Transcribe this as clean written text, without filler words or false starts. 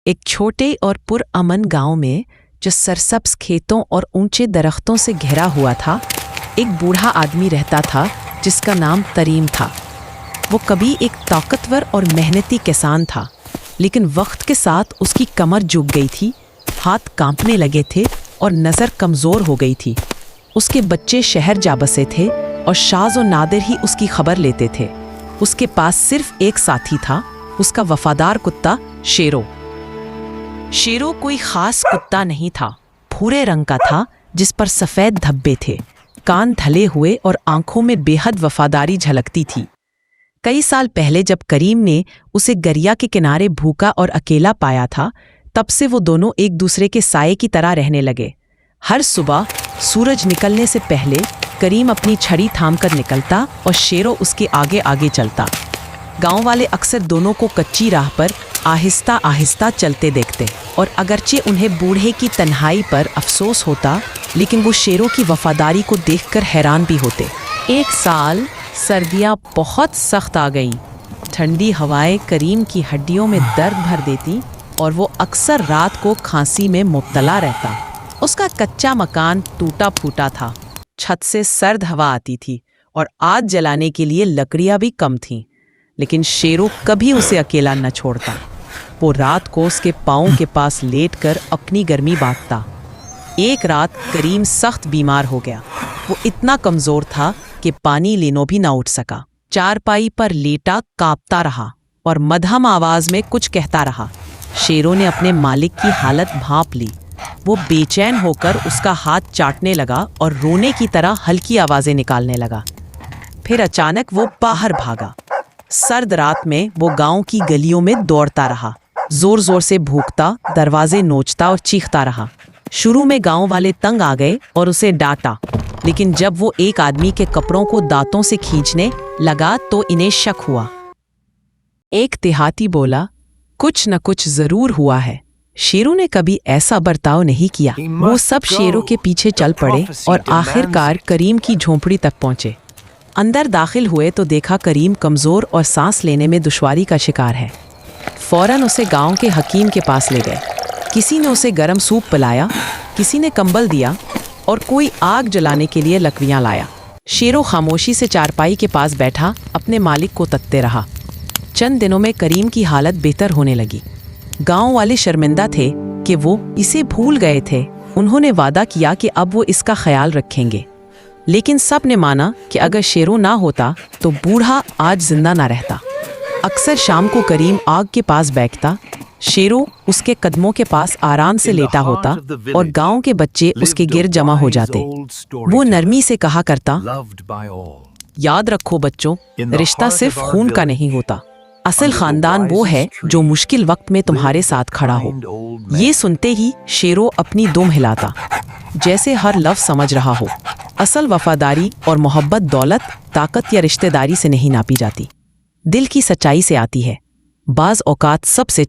ایک چھوٹے اور پرامن گاؤں میں جو سرسبز کھیتوں اور اونچے درختوں سے گھرا ہوا تھا، ایک بوڑھا آدمی رہتا تھا جس کا نام تریم تھا۔ وہ کبھی ایک طاقتور اور محنتی کسان تھا، لیکن وقت کے ساتھ اس کی کمر جھک گئی تھی، ہاتھ کانپنے لگے تھے اور نظر کمزور ہو گئی تھی۔ اس کے بچے شہر جا بسے تھے اور شاذ و نادر ہی اس کی خبر لیتے تھے۔ اس کے پاس صرف ایک ساتھی تھا، اس کا وفادار کتا شیرو۔ شیرو کوئی خاص کتا نہیں تھا، بھورے رنگ کا تھا جس پر سفید دھبے تھے، کان ڈھلے ہوئے اور آنکھوں میں بے حد وفاداری جھلکتی تھی۔ کئی سال پہلے جب کریم نے اسے دریا کے کنارے بھوکا اور اکیلا پایا تھا، تب سے وہ دونوں ایک دوسرے کے سائے کی طرح رہنے لگے۔ ہر صبح سورج نکلنے سے پہلے کریم اپنی چھڑی تھام کر نکلتا اور شیرو اس کے آگے آگے چلتا۔ گاؤں والے اکثر دونوں کو کچی راہ پر آہستہ آہستہ چلتے دیکھتے، اور اگرچہ انہیں بوڑھے کی تنہائی پر افسوس ہوتا، لیکن وہ شیرو کی وفاداری کو دیکھ کر حیران بھی ہوتے۔ ایک سال سردیاں بہت سخت آ گئیں۔ ٹھنڈی ہوائیں کریم کی ہڈیوں میں درد بھر دیتی اور وہ اکثر رات کو کھانسی میں مبتلا رہتا۔ اس کا کچا مکان ٹوٹا پھوٹا تھا، چھت سے سرد ہوا آتی تھی اور آگ جلانے کے لیے لکڑیاں بھی کم تھیں، لیکن شیرو کبھی اسے اکیلا نہ چھوڑتا۔ وہ رات کو اس کے پاؤں کے پاس لیٹ کر اپنی گرمی بانٹتا۔ ایک رات کریم سخت بیمار ہو گیا۔ وہ اتنا کمزور تھا کہ پانی لینوں بھی نہ اٹھ سکا۔ چارپائی پر لیٹا کانپتا رہا اور مدھم آواز میں کچھ کہتا رہا۔ شیرو نے اپنے مالک کی حالت بھانپ لی۔ وہ بے چین ہو کر اس کا ہاتھ چاٹنے لگا اور رونے کی طرح ہلکی آوازیں نکالنے لگا۔ پھر اچانک وہ باہر بھاگا۔ سرد رات میں وہ گاؤں کی گلیوں میں دوڑتا رہا، زور زور سے بھونکتا، دروازے نوچتا اور چیختا رہا۔ شروع میں گاؤں والے تنگ آ گئے اور اسے ڈانٹا، لیکن جب وہ ایک آدمی کے کپڑوں کو دانتوں سے کھینچنے لگا تو انہیں شک ہوا۔ ایک دیہاتی بولا، کچھ نہ کچھ ضرور ہوا ہے۔ شیرو نے کبھی ایسا برتاؤ نہیں کیا۔ وہ سب شیرو کے پیچھے چل پڑے اور آخر کار کریم کی جھونپڑی تک پہنچے۔ اندر داخل ہوئے تو دیکھا کریم کمزور اور سانس لینے میں دشواری کا شکار ہے۔ فوراً اسے گاؤں کے حکیم کے پاس لے گئے۔ کسی نے اسے گرم سوپ پلایا، کسی نے کمبل دیا اور کوئی آگ جلانے کے لیے لکڑیاں لایا۔ شیرو خاموشی سے چارپائی کے پاس بیٹھا اپنے مالک کو تکتے رہا۔ چند دنوں میں کریم کی حالت بہتر ہونے لگی۔ گاؤں والے شرمندہ تھے کہ وہ اسے بھول گئے تھے۔ انہوں نے وعدہ کیا کہ اب وہ اس کا خیال رکھیں گے، لیکن سب نے مانا کہ اگر شیرو نہ ہوتا تو بوڑھا آج زندہ نہ رہتا۔ اکثر شام کو کریم آگ کے پاس بیٹھتا، شیرو اس کے قدموں کے پاس آرام سے لیٹا ہوتا اور گاؤں کے بچے اس کے گرد جمع ہو جاتے۔ وہ نرمی سے کہا کرتا، یاد رکھو بچوں، رشتہ صرف خون کا نہیں ہوتا، اصل خاندان وہ ہے جو مشکل وقت میں تمہارے ساتھ کھڑا ہو۔ یہ سنتے ہی شیرو اپنی دم ہلاتا، جیسے ہر لفظ سمجھ رہا ہو۔ اصل وفاداری اور محبت دولت، طاقت یا رشتہ داری سے نہیں ناپی جاتی، دل کی سچائی سے آتی ہے۔ بعض اوقات سب سے